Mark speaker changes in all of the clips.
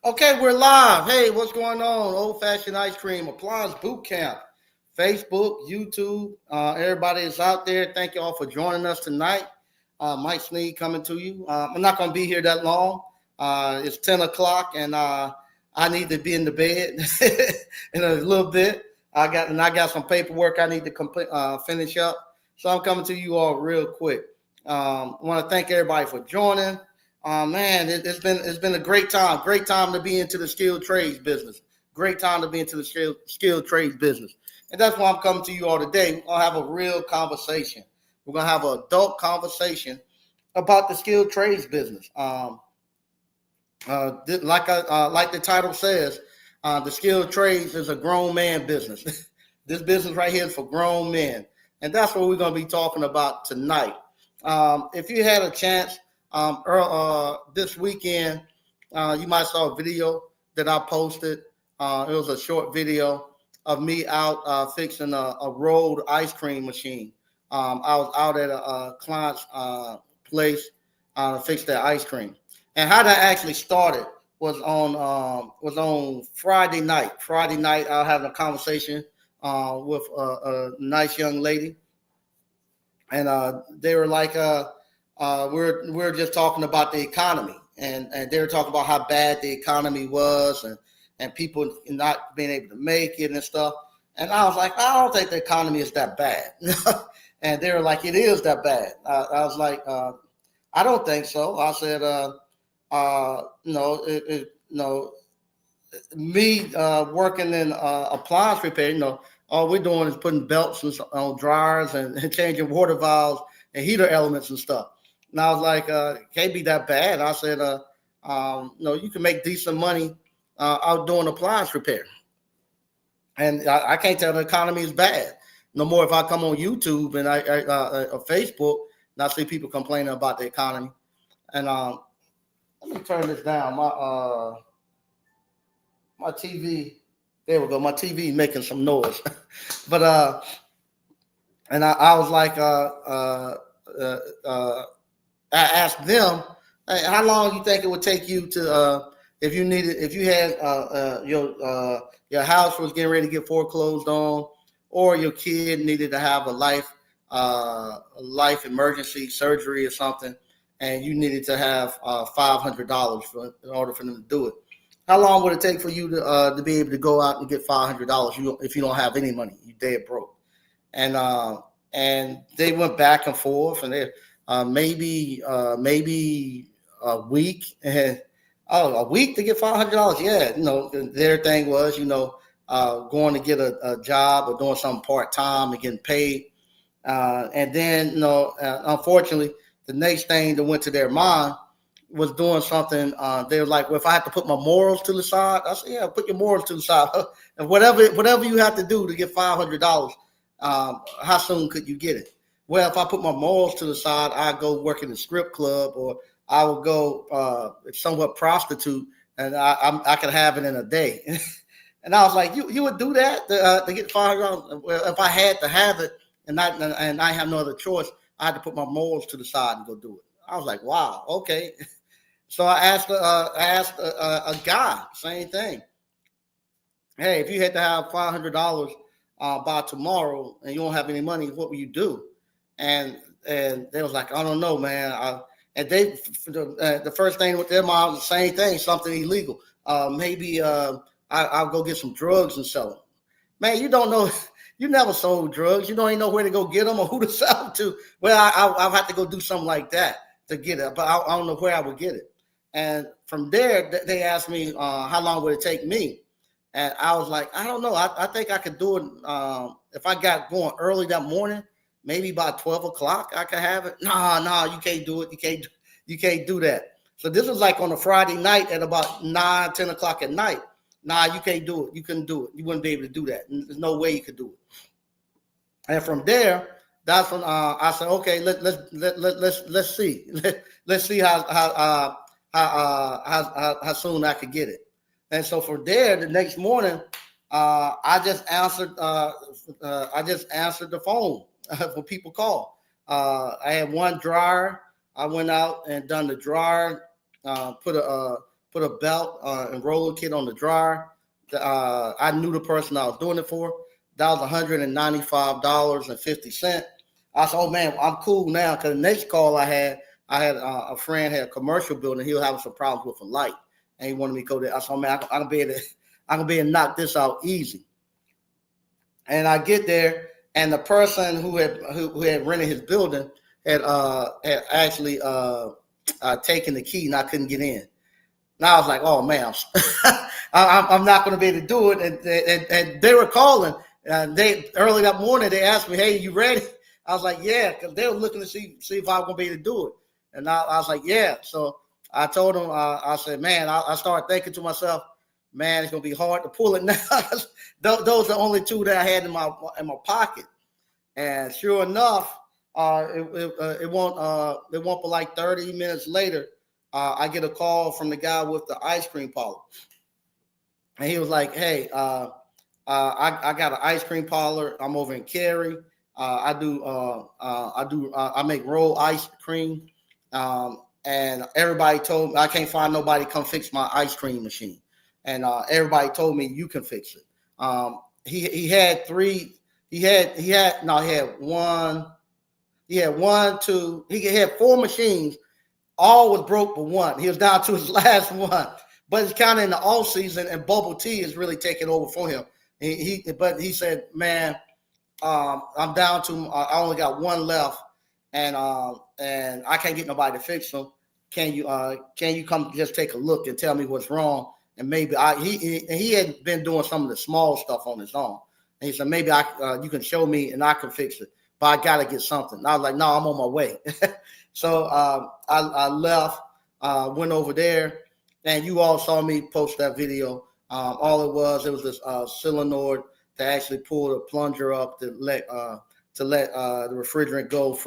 Speaker 1: Okay, we're live. Hey, what's going on? Old Fashioned Ice Cream Appliance Boot Camp. Facebook, YouTube, everybody is out there. Thank you all for joining us tonight. Mike Sneed coming to you. I'm not going to be here that long. It's 10 o'clock, and I need to be in the bed in a little bit. I got some paperwork I need to finish up. So I'm coming to you all real quick. I want to thank everybody for joining. Man, it's been a great time. Great time to be into the skilled trades business. Great time to be into the skilled trades business. And that's why I'm coming to you all today. We're going to have a real conversation. We're going to have an adult conversation about the skilled trades business. Like the title says, the skilled trades is a grown man business. This business right here is for grown men. And that's what we're going to be talking about tonight. If you had a chance, this weekend, you might saw a video that I posted. It was a short video of me out fixing a rolled ice cream machine. I was out at a client's place to fix their ice cream. And how that actually started was on Friday night. Friday night, I was having a conversation with a nice young lady, and they were like, we're just talking about the economy, and they were talking about how bad the economy was, and people not being able to make it and stuff. And I was like, I don't think the economy is that bad. And they were like, it is that bad. I was like, I don't think so. I said, no, me working in appliance repair, all we're doing is putting belts on dryers and changing water valves and heater elements and stuff. And I was like, can't be that bad. I said, no, you can make decent money out doing appliance repair. And I can't tell the economy is bad. No more if I come on YouTube and or Facebook and I see people complaining about the economy. And let me turn this down. My TV, there we go. My TV making some noise. But and I was like, I asked them, hey, how long you think it would take you to if you had your house was getting ready to get foreclosed on, or your kid needed to have a life emergency surgery or something, and you needed to have $500 in order for them to do it. How long would it take for you to be able to go out and get $500 if you don't have any money? You dead broke. And they went back and forth, and they maybe a week, and a week to get $500. Yeah, their thing was going to get a job or doing something part time and getting paid, and then unfortunately, the next thing that went to their mind was doing something. They were like, well, if I have to put my morals to the side, I said, yeah, put your morals to the side. And whatever you have to do to get $500, how soon could you get it? Well, if I put my morals to the side, I go work in the strip club, or I would go somewhat prostitute, and I could have it in a day. And I was like, you would do that to get $500? Well, if I had to have it and I have no other choice, I had to put my morals to the side and go do it. I was like, wow, okay. So I asked a guy, same thing. Hey, if you had to have $500 by tomorrow and you don't have any money, what will you do? And they was like, I don't know, man. And they the first thing with their mind was the same thing, something illegal. Maybe I'll go get some drugs and sell them. Man, you don't know. You never sold drugs. You don't even know where to go get them or who to sell them to. Well, I'll have to go do something like that to get it, but I don't know where I would get it. And from there, they asked me how long would it take me, and I was like, I don't know. I think I could do it if I got going early that morning. Maybe by 12 o'clock, I could have it. No, you can't do it. You can't do that. So this was like on a Friday night at about 9, 10 o'clock at night. Nah, you can't do it. You couldn't do it. You wouldn't be able to do that. There's no way you could do it. And from there, that's when I said, okay, let's see. Let's see how soon I could get it. And so from there, the next morning, I just answered the phone when people call. I had one dryer. I went out and done the dryer, put put a belt and roller kit on the dryer. I knew the person I was doing it for. That was $195.50. I said, oh man, I'm cool now, because the next call I had a friend had a commercial building. He was having some problems with a light, and he wanted me to go there. I said, oh, man, I can be able to knock this out easy. And I get there, and the person who had rented his building had actually taken the key, and I couldn't get in. Now I was like, oh man, I'm not going to be able to do it. And they were calling. Early that morning, they asked me, hey, you ready? I was like, yeah, because they were looking to see if I was going to be able to do it. And I was like, yeah. So I told them, I said, man, I started thinking to myself, man, it's going to be hard to pull it now. Those are the only two that I had in my pocket. And sure enough, it won't but like 30 minutes later, I get a call from the guy with the ice cream parlor. And he was like, hey, I got an ice cream parlor. I'm over in Cary. I make rolled ice cream. And everybody told me I can't find nobody to come fix my ice cream machine. And everybody told me you can fix it. He had four machines. All was broke but one. He was down to his last one. But it's kind of in the off season, and bubble tea is really taking over for him. But he said, man, I'm down to I only got one left, and I can't get nobody to fix them. Can you come just take a look and tell me what's wrong? And maybe he had been doing some of the small stuff on his own. And he said, maybe you can show me and I can fix it, but I got to get something. And I was like, no, I'm on my way. So I left, went over there, and you all saw me post that video. All it was this solenoid to actually pull the plunger up to let the refrigerant go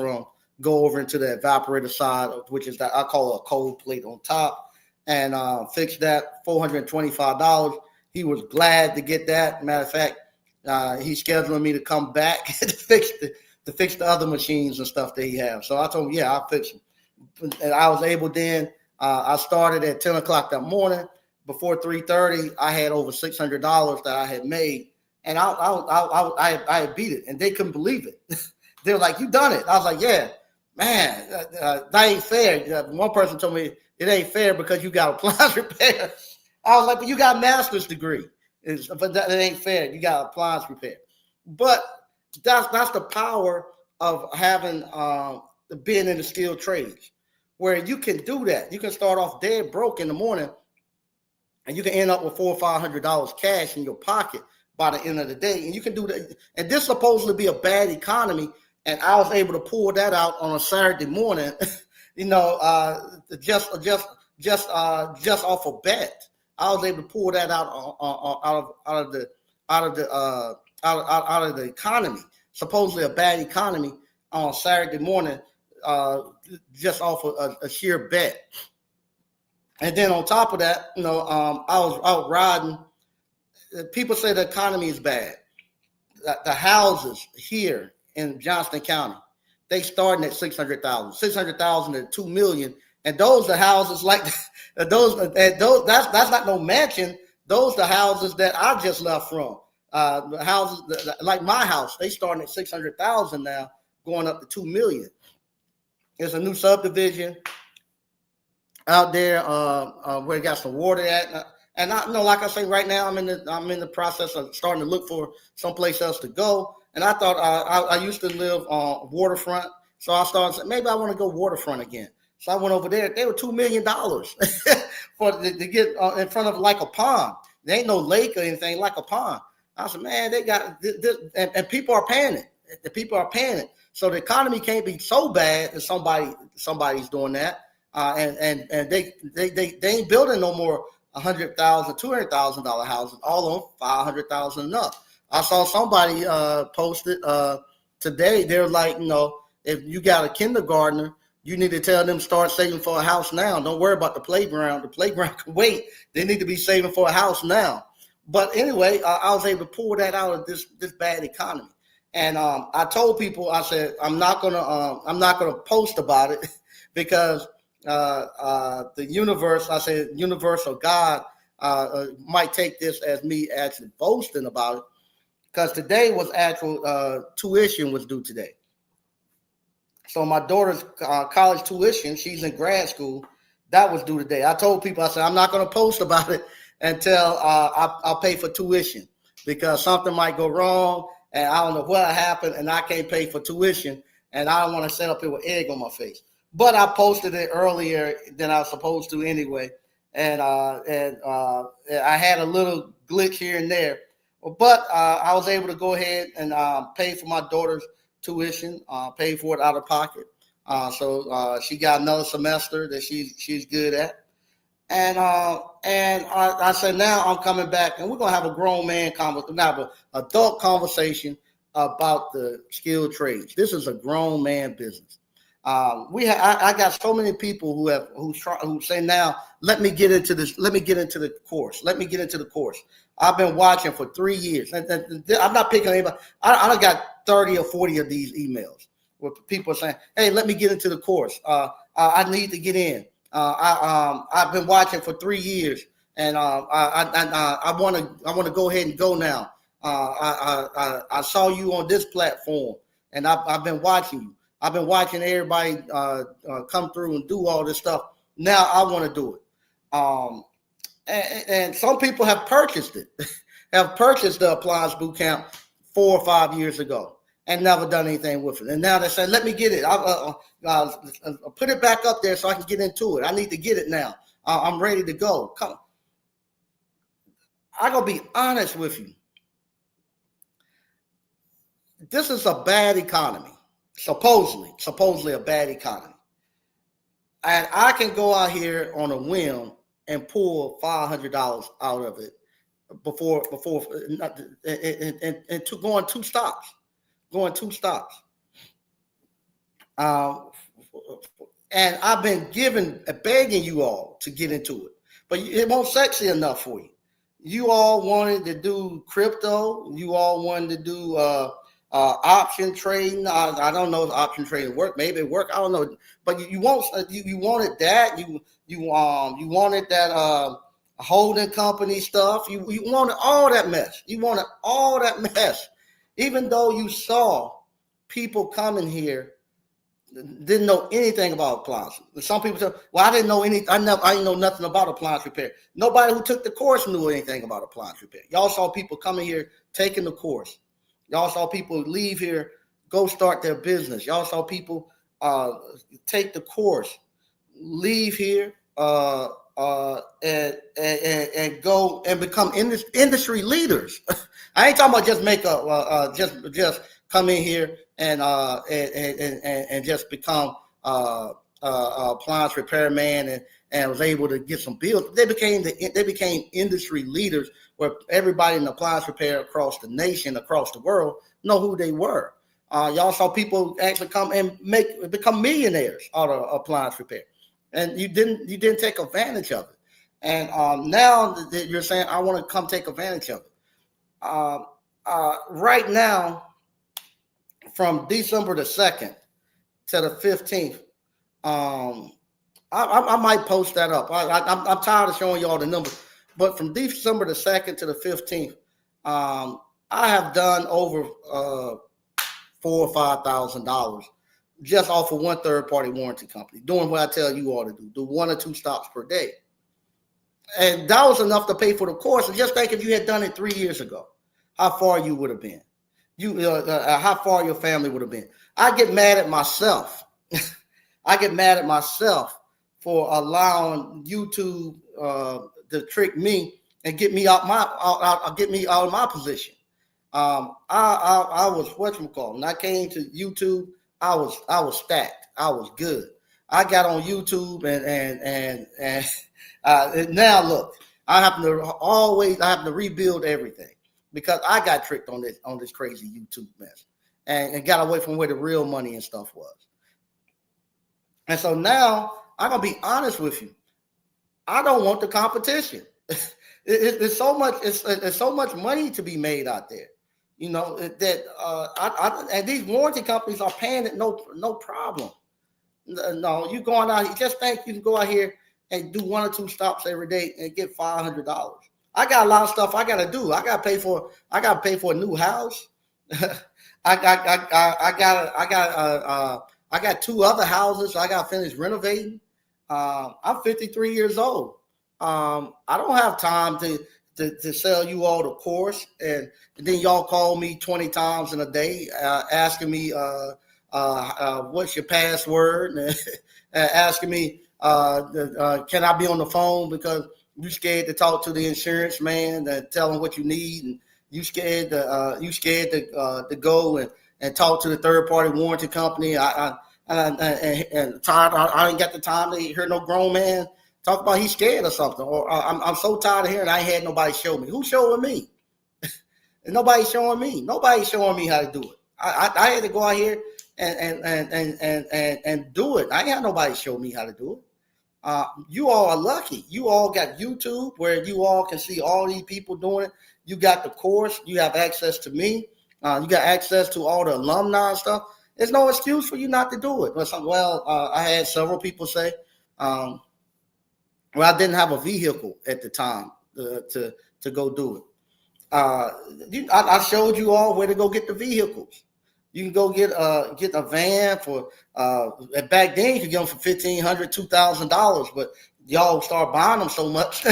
Speaker 1: over into the evaporator side, which is that I call it a cold plate on top. And fixed that, $425. He was glad to get that. Matter of fact, he's scheduling me to come back to fix the other machines and stuff that he has. So I told him, yeah, I'll fix them. And I was able then. I started at 10 o'clock that morning. Before 3:30, I had over $600 that I had made, and I beat it, and they couldn't believe it. They were like, "You done it?" I was like, "Yeah, man, that ain't fair." One person told me, it ain't fair because you got appliance repair. I was like, but you got a master's degree. But that ain't fair. You got appliance repair. But that's the power of having being in the skilled trades, where you can do that. You can start off dead broke in the morning, and you can end up with $400 or $500 cash in your pocket by the end of the day. And you can do that. And this supposedly be a bad economy, and I was able to pull that out on a Saturday morning. Just off a bet, I was able to pull that out of the economy. Supposedly a bad economy on Saturday morning, just off a sheer bet. And then on top of that, I was out riding. People say the economy is bad. The houses here in Johnston County, they starting at 600,000 to 2 million, and those are houses like those. That's not no mansion. Those are houses that I just left from. Houses like my house, they starting at 600,000 now, going up to 2 million. There's a new subdivision out there where it got some water at, and like I say, right now I'm in the process of starting to look for someplace else to go. And I thought I used to live on waterfront, so I started saying maybe I want to go waterfront again. So I went over there. They were $2 million to get in front of like a pond. There ain't no lake or anything, like a pond. I said, man, they got this, and people are paying it. The people are paying it. So the economy can't be so bad that somebody's doing that. And they ain't building no more $100,000, $200,000 houses. All of them $500,000 and up. I saw somebody posted today. They're like, if you got a kindergartner, you need to tell them start saving for a house now. Don't worry about the playground. The playground can wait. They need to be saving for a house now. But anyway, I was able to pull that out of this bad economy. And I told people, I said, I'm not gonna post about it because the universe, I say universe or God, might take this as me actually boasting about it, because today was actual tuition was due today. So my daughter's college tuition, she's in grad school, that was due today. I told people, I said, I'm not going to post about it until I'll pay for tuition, because something might go wrong and I don't know what happened and I can't pay for tuition, and I don't want to set up here with egg on my face. But I posted it earlier than I was supposed to anyway, and I had a little glitch here and there, but I was able to go ahead and pay for my daughter's tuition, pay for it out of pocket. So she got another semester that she's good at, and I said, now I'm coming back, and we're gonna have a grown man conversation, we're gonna have an adult conversation about the skilled trades. This is a grown man business. I got so many people who say, now let me get into this. Let me get into the course. Let me get into the course. I've been watching for 3 years. I'm not picking anybody. I got 30 or 40 of these emails where people are saying, hey, let me get into the course. I need to get in. I've been watching for 3 years, and I want to go ahead and go now. I saw you on this platform, and I've been watching you. I've been watching everybody come through and do all this stuff. Now I want to do it. And some people have purchased it, have purchased the Appliance Bootcamp 4 or 5 years ago and never done anything with it. And now they say, let me get it. I'll put it back up there so I can get into it. I need to get it now. I'm ready to go. Come on. I'm going to be honest with you. This is a bad economy. Supposedly a bad economy. And I can go out here on a whim and pull $500 out of it before and to going two stops. And I've been begging you all to get into it, but it won't sexy enough for you. You all wanted to do crypto. You all wanted to do option trading. I don't know if option trading work. Maybe it work. I don't know. But you wanted that. You wanted that holding company stuff. You wanted all that mess. You wanted all that mess. Even though you saw people coming here didn't know anything about appliances. Some people said, well, I didn't know anything. I didn't know nothing about appliance repair. Nobody who took the course knew anything about appliance repair. Y'all saw people coming here taking the course. Y'all saw people leave here, go start their business. Y'all saw people take the course, leave here, and go and become industry leaders. I ain't talking about just make just come in here and just become appliance repairman and was able to get some bills. They became industry leaders, where everybody in appliance repair across the nation, across the world, know who they were. Y'all saw people actually come and become millionaires out of appliance repair, and you didn't take advantage of it. And now that you're saying, I want to come take advantage of it. Right now, from December the 2nd to the 15th, I might post that up. I'm tired of showing y'all the numbers. But from December the 2nd to the 15th, I have done over $4,000 or $5,000 just off of one third-party warranty company, doing what I tell you all to do 1 or 2 stops per day. And that was enough to pay for the course. And just think, if you had done it 3 years ago, how far you would have been. How far your family would have been. I get mad at myself. I get mad at myself for allowing YouTube to trick me and get me out of my position. I was whatchamacallit. When I came to YouTube, I was stacked. I was good. I got on YouTube and now look, I have to rebuild everything, because I got tricked on this crazy YouTube mess and got away from where the real money and stuff was. And so now I'm gonna be honest with you. I don't want the competition. It's so much money to be made out there, you know, that and these warranty companies are paying it no problem. No, you going out. You just think you can go out here and do 1 or 2 stops every day and get $500. I got a lot of stuff I got to do. I got to pay for. I got to pay for a new house. I got 2 other houses I got to finish renovating. I'm 53 years old. I don't have time to sell you all the course, and then y'all call me 20 times in a day asking me what's your password, and asking me can I be on the phone because you scared to talk to the insurance man and tell him what you need, and you scared to go and talk to the third party warranty company. And tired. I ain't got the time to hear no grown man talk about he's scared or something. Or I'm so tired of hearing I ain't had nobody show me. Who's showing me? Nobody's showing me. Nobody's showing me how to do it. I had to go out here and do it. I ain't got nobody show me how to do it. You all are lucky. You all got YouTube where you all can see all these people doing it. You got the course. You have access to me. You got access to all the alumni and stuff. There's no excuse for you not to do it. I had several people say, well, I didn't have a vehicle at the time to go do it. I showed you all where to go get the vehicles. You can go get a van for back then you could get them for $1,500, $2,000, but y'all start buying them so much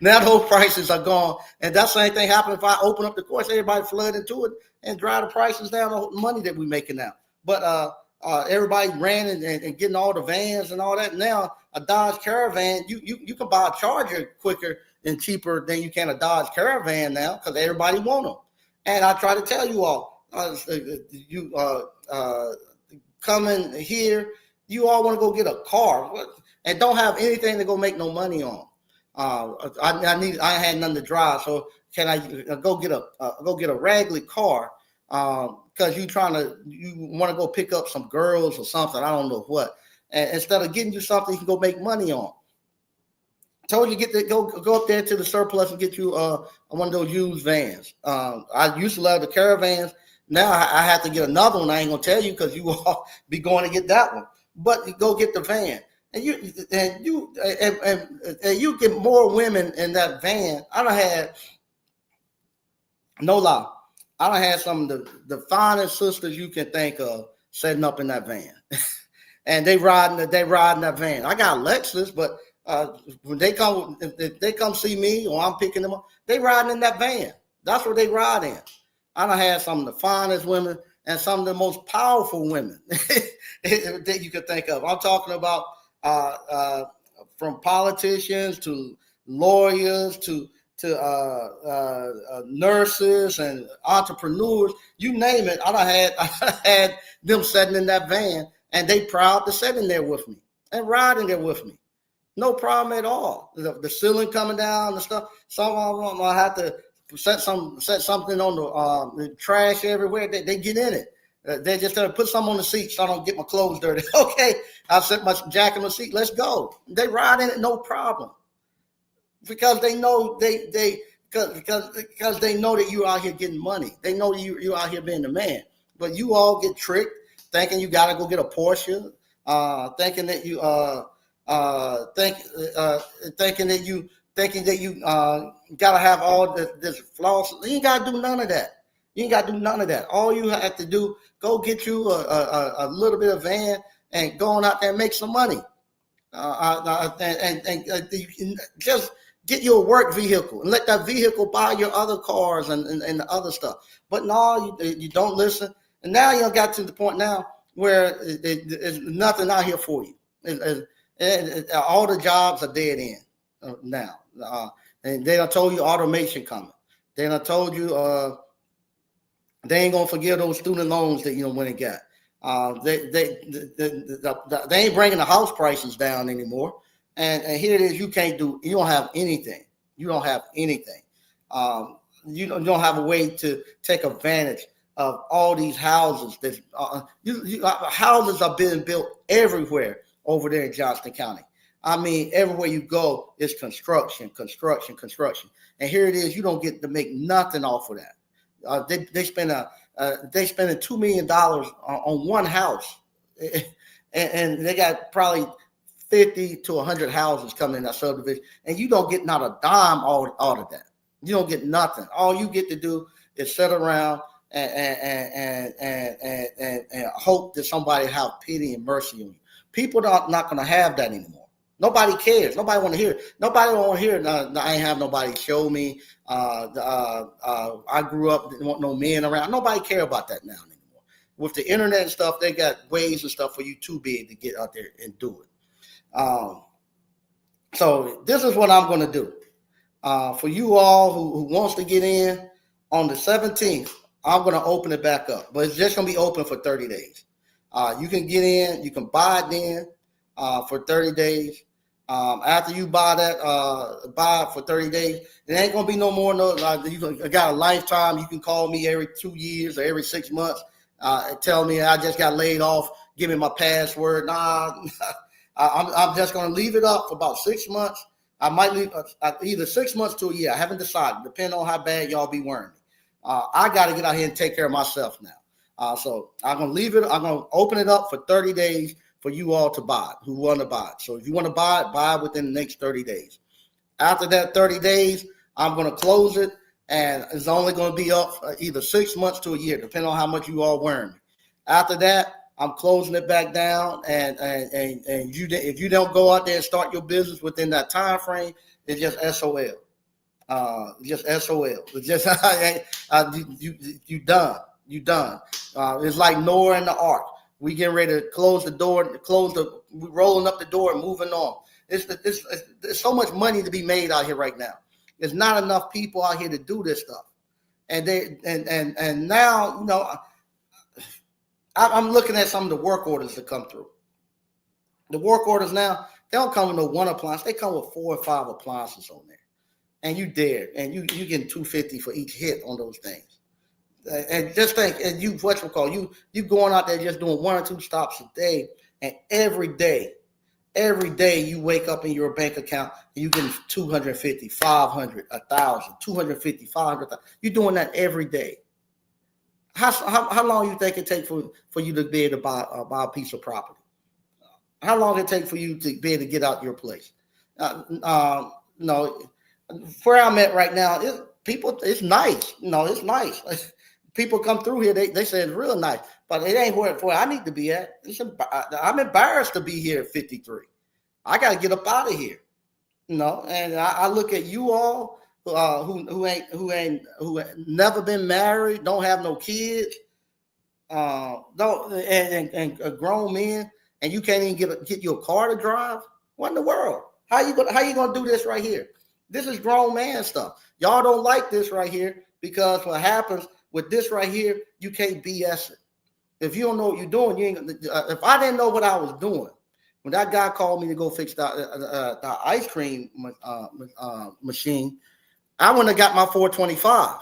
Speaker 1: now those prices are gone. And that same thing happened if I open up the course, everybody flood into it and drive the prices down the money that we're making now. But everybody ran and getting all the vans and all that. Now a Dodge Caravan, you can buy a Charger quicker and cheaper than you can a Dodge Caravan now because everybody want them. And I try to tell you all, coming here, you all want to go get a car and don't have anything to go make no money on. I had nothing to drive, so can I go get a raggedy car? Because you want to go pick up some girls or something. I don't know what. And instead of getting you something you can go make money on. Told you go up there to the surplus and get you one of those used vans. I used to love the Caravans. Now I have to get another one. I ain't gonna tell you because you will be going to get that one. But you go get the van, and you get more women in that van. I done had no lie. I done had some of the finest sisters you can think of setting up in that van, and they riding that van. I got a Lexus, but when they come see me or I'm picking them up, they riding in that van. That's what they ride in. I done had some of the finest women and some of the most powerful women that you could think of. I'm talking about from politicians to lawyers to nurses and entrepreneurs, you name it. I had them sitting in that van, and they proud to sit in there with me and riding there with me. No problem at all. The ceiling coming down and stuff. Some of them I have to set something on the trash everywhere. They get in it. They just put something on the seat so I don't get my clothes dirty. Okay, I'll set my jacket on the seat. Let's go. They ride in it, no problem, because they know because they know that you're out here getting money. They know you're out here being the man. But you all get tricked, thinking you got to go get a Porsche, thinking that you got to have all this floss. You ain't got to do none of that. All you have to do, go get you a little bit of van and go on out there and make some money. And just get you a work vehicle and let that vehicle buy your other cars and the other stuff. But no, you don't listen. And now you got to the point now where there's nothing out here for you. All the jobs are dead end now. And they done told you automation coming. They done told you they ain't gonna forgive those student loans that you went and got. They ain't bringing the house prices down anymore. And here it is. You don't have anything. You don't have anything. You don't have a way to take advantage of all these houses. Houses are being built everywhere over there in Johnston County. I mean, everywhere you go, it's construction. And here it is. You don't get to make nothing off of that. They spend $2 million on one house. and they got probably 50 to 100 houses coming in that subdivision, and you don't get not a dime out of that. You don't get nothing. All you get to do is sit around and hope that somebody have pity and mercy on you. People are not going to have that anymore. Nobody cares. Nobody want to hear it. Nobody want to hear it. I ain't have nobody show me. I grew up, didn't want no men around. Nobody care about that now anymore. With the internet and stuff, they got ways and stuff for you to be able to get out there and do it. So this is what I'm going to do. For you all who wants to get in, on the 17th, I'm going to open it back up. But it's just going to be open for 30 days. You can get in. You can buy it then for 30 days. After you buy it for 30 days, it ain't going to be no more. You got a lifetime. You can call me every 2 years or every 6 months. Tell me I just got laid off. Give me my password. Nah, I'm just going to leave it up for about 6 months. I might leave either 6 months to a year. I haven't decided, depending on how bad y'all be wearing me. I got to get out here and take care of myself now. So I'm going to leave it. I'm going to open it up for 30 days for you all to buy it, who want to buy it. So if you want to buy it within the next 30 days. After that 30 days, I'm going to close it, and it's only going to be up either 6 months to a year, depending on how much you all wearing me. After that, I'm closing it back down, and you, if you don't go out there and start your business within that time frame, it's just SOL. Just SOL. It's just you done. You done. It's like Noah and the ark. We getting ready to close the door, we rolling up the door and moving on. There's so much money to be made out here right now. There's not enough people out here to do this stuff, and now, you know, I'm looking at some of the work orders that come through. The work orders now, they don't come with no one appliance. They come with 4 or 5 appliances on there. And you dare, and you getting $250 for each hit on those things. And just think, and you going out there just doing 1 or 2 stops a day, and every day you wake up in your bank account and you getting $250, $500, $1,000, $250, $500. You're doing that every day. How long you think it takes for you to be able to buy a piece of property? How long it take for you to be able to get out your place? No, where I'm at right now, it's nice. No, it's nice. People come through here, they say it's real nice, but it ain't where I need to be at. I'm embarrassed to be here at 53. I got to get up out of here. You know, and I look at you all who ain't never been married, don't have no kids, and grown men, and you can't even get your car to drive. What in the world? How you gonna do this right here? This is grown man stuff. Y'all don't like this right here because what happens with this right here, you can't BS it. If you don't know what you're doing, you ain't. If I didn't know what I was doing, when that guy called me to go fix the ice cream machine, I wouldn't have got my $425.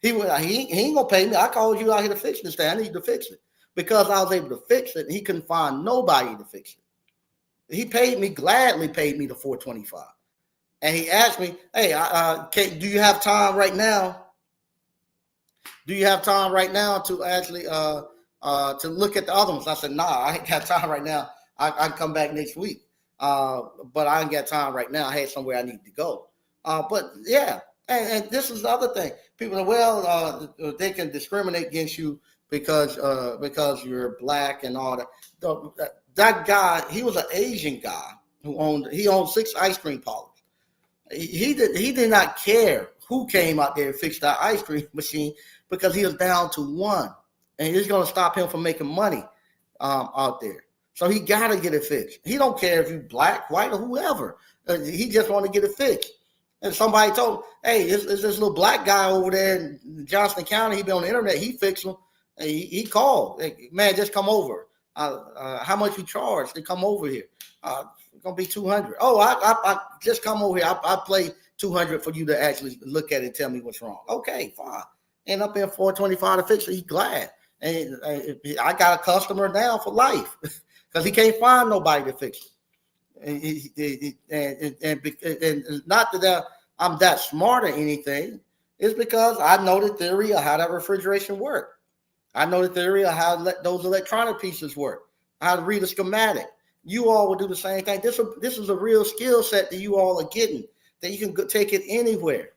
Speaker 1: He ain't gonna pay me. I called you out here to fix this thing. I need to fix it because I was able to fix it. And he couldn't find nobody to fix it. He gladly paid me the $425. And he asked me, "Hey, do you have time right now? Do you have time right now to actually to look at the other ones?" I said, "Nah, I ain't got time right now. I can come back next week, but I ain't got time right now. I had somewhere I need to go." But yeah, and this is the other thing. People say, they can discriminate against you because you're black and all that. That guy, he was an Asian guy who owned 6 ice cream parlors. He did not care who came out there and fixed that ice cream machine because he was down to one, and it's going to stop him from making money out there. So he got to get it fixed. He don't care if you black, white, or whoever. He just want to get it fixed. And somebody told him, "Hey, it's this little black guy over there in Johnston County. He been on the internet. He fixed them." He called. "Hey, man, just come over. How much you charge to come over here?" It's gonna be $200. Oh, I just come over here. I play $200 for you to actually look at it and tell me what's wrong. Okay, fine. End up in $425 to fix it. He's glad. And I got a customer now for life because he can't find nobody to fix it. And not that I'm that smart or anything. It's because I know the theory of how that refrigeration works. I know the theory of how those electronic pieces work. how to read a schematic. You all will do the same thing. This is a real skill set that you all are getting, that you can take it anywhere.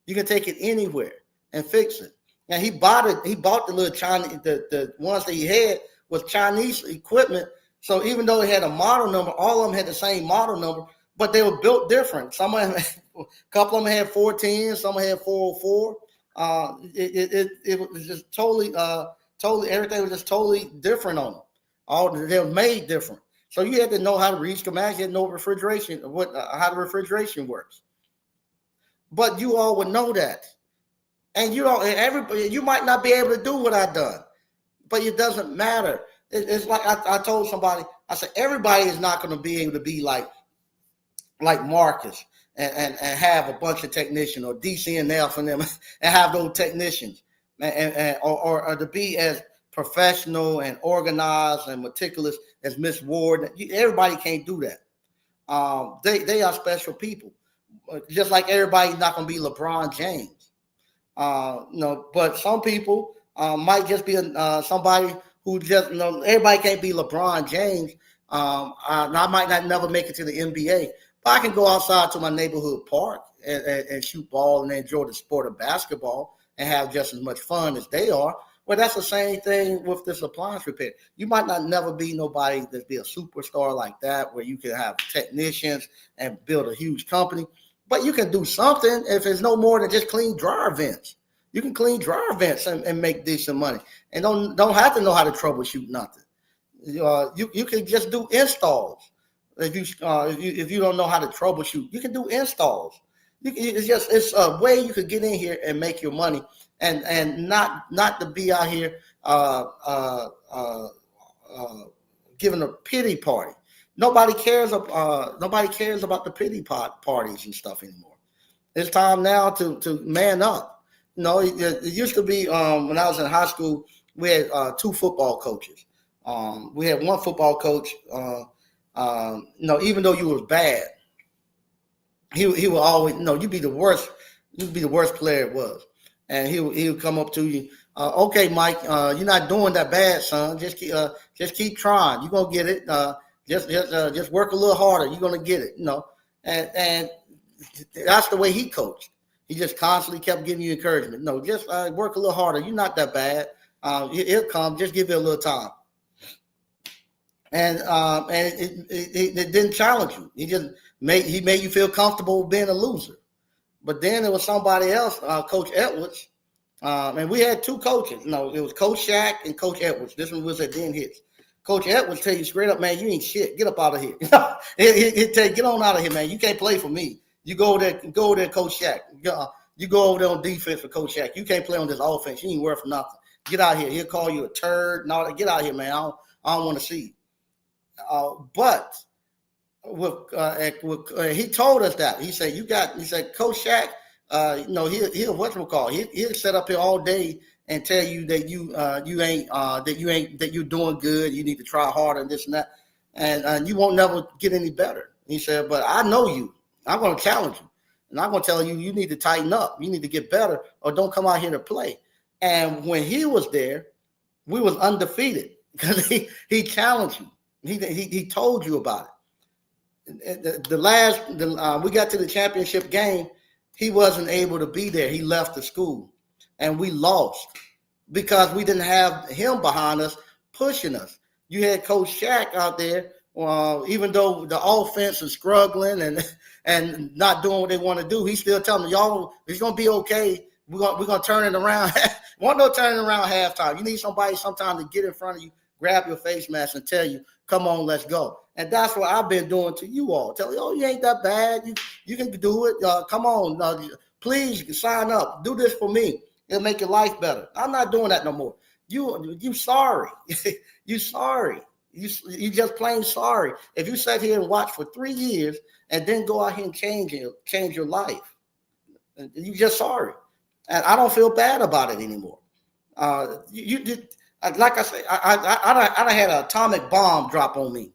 Speaker 1: You can take it anywhere and fix it. And he bought it. He bought the little Chinese, the ones that he had was Chinese equipment. So even though it had a model number, all of them had the same model number, but they were built different. Some of them, a couple of them had 410, some had 404. It was just totally everything was just totally different on them. All they were made different. So you had to know how to read schematics, you had to know refrigeration, how the refrigeration works. But you all would know that. And everybody, you might not be able to do what I've done, but it doesn't matter. It's like I told somebody, I said, everybody is not going to be able to be like Marcus and have a bunch of technicians, or DCNF and them and have those technicians or to be as professional and organized and meticulous as Miss Ward. Everybody can't do that. They are special people. Just like everybody's not going to be LeBron James. But some people might just be somebody who just, everybody can't be LeBron James. I might not never make it to the NBA, but I can go outside to my neighborhood park and shoot ball and enjoy the sport of basketball and have just as much fun as they are. Well, that's the same thing with this appliance repair. You might not never be nobody that be a superstar like that, where you can have technicians and build a huge company, but you can do something if it's no more than just clean dryer vents. You can clean dryer vents and make decent money, and don't have to know how to troubleshoot nothing. You can just do installs. If you don't know how to troubleshoot, you can do installs. It's a way you could get in here and make your money, and not to be out here giving a pity party. Nobody cares about the pity parties and stuff anymore. It's time now to man up. It used to be when I was in high school, we had 2 football coaches. We had one football coach. Even though you was bad, he would always, you'd be the worst. You'd be the worst player it was, and he would come up to you. Okay, Mike, you're not doing that bad, son. Just keep trying. You're gonna get it. Just work a little harder. You're gonna get it. And that's the way he coached. He just constantly kept giving you encouragement. No, just work a little harder. You're not that bad. It'll come. Just give it a little time. And it didn't challenge you. He made you feel comfortable being a loser. But then there was somebody else, Coach Edwards, and we had 2 coaches. It was Coach Shaq and Coach Edwards. This one was at Den Hits. Coach Edwards tell you straight up, man, you ain't shit. Get up out of here. He'd tell you, get on out of here, man. You can't play for me. You go there, Coach Shaq. You go over there on defense for Coach Shaq. You can't play on this offense. You ain't worth nothing. Get out here. He'll call you a turd and all that. Get out here, man. I don't want to see you. But he told us that. He said, Coach Shaq, he'll whatchamacall. He'll sit up here all day and tell you that that you're doing good. You need to try harder and this and that, and you won't never get any better. He said, but I know you. I'm going to challenge you, and I'm going to tell you you need to tighten up. You need to get better, or don't come out here to play. And when he was there, we was undefeated because he challenged you. He told you about it. We got to the championship game. He wasn't able to be there. He left the school, and we lost because we didn't have him behind us pushing us. You had Coach Shaq out there, even though the offense is struggling and not doing what they want to do. He's still telling them, y'all, it's gonna be okay. We're gonna turn it around. Won't no turning around halftime. You need somebody sometime to get in front of you, grab your face mask, and tell you, come on, let's go. And that's what I've been doing to you all. Tell you, you ain't that bad. You can do it. Come on, please sign up. Do this for me. It'll make your life better. I'm not doing that no more. You sorry. You sorry. You just plain sorry. If you sat here and watched for 3 years and then go out here and change your life, you just sorry. And I don't feel bad about it anymore. Like I say, I had an atomic bomb drop on me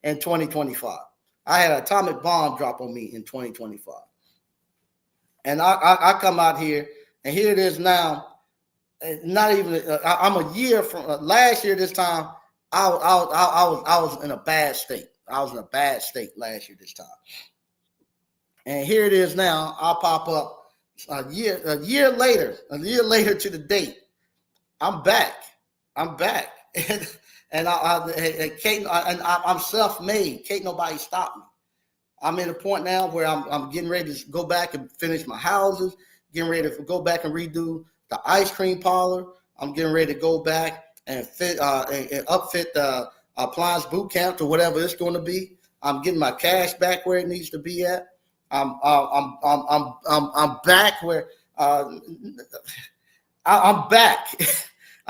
Speaker 1: in 2025. I had an atomic bomb drop on me in 2025. And I come out here, and here it is now. Not even, I'm a year from last year this time. I was in a bad state. I was in a bad state last year this time, and here it is now. I'll pop up a year later to the date. I'm back. I'm back, I'm self-made. Can't nobody stop me. I'm in a point now where I'm getting ready to go back and finish my houses, getting ready to go back and redo the ice cream parlor. I'm getting ready to go back and and upfit the appliance boot camp to whatever it's going to be. I'm getting my cash back where it needs to be at. I'm back where I'm back.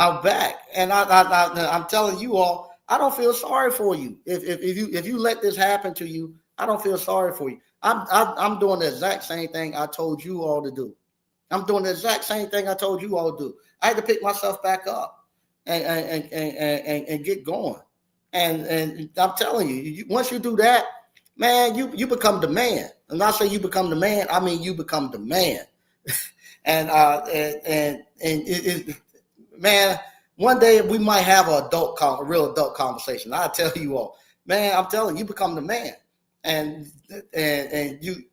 Speaker 1: I'm back, and I'm telling you all, I don't feel sorry for you. If you let this happen to you, I don't feel sorry for you. I'm doing the exact same thing I told you all to do. I'm doing the exact same thing I told you all to do. I had to pick myself back up and get going. And I'm telling you, once you do that, man, you become the man. And I say you become the man, I mean you become the man. Man, one day we might have a real adult conversation. I tell you all, man, I'm telling you, become the man. And you,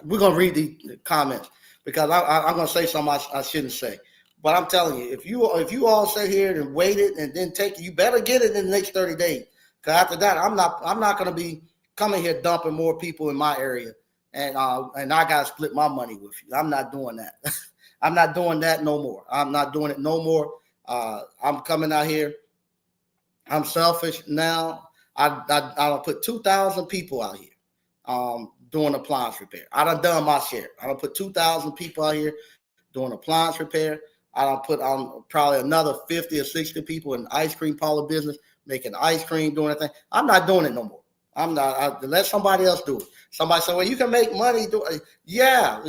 Speaker 1: we're gonna read the comments because I'm gonna say something I shouldn't say. But I'm telling you, if you all sit here and wait it and then take it, you better get it in the next 30 days. Because after that, I'm not gonna be coming here dumping more people in my area, and I gotta split my money with you. I'm not doing that. I'm not doing that no more. I'm not doing it no more. I'm coming out here. I'm selfish now. I put 2,000 people out here doing appliance repair. I done my share. I put 2,000 people out here doing appliance repair. I put on probably another 50 or 60 people in the ice cream parlor business, making ice cream, doing that thing. I'm not doing it no more. I'm not. Let somebody else do it. Somebody say, well, you can make money. Yeah,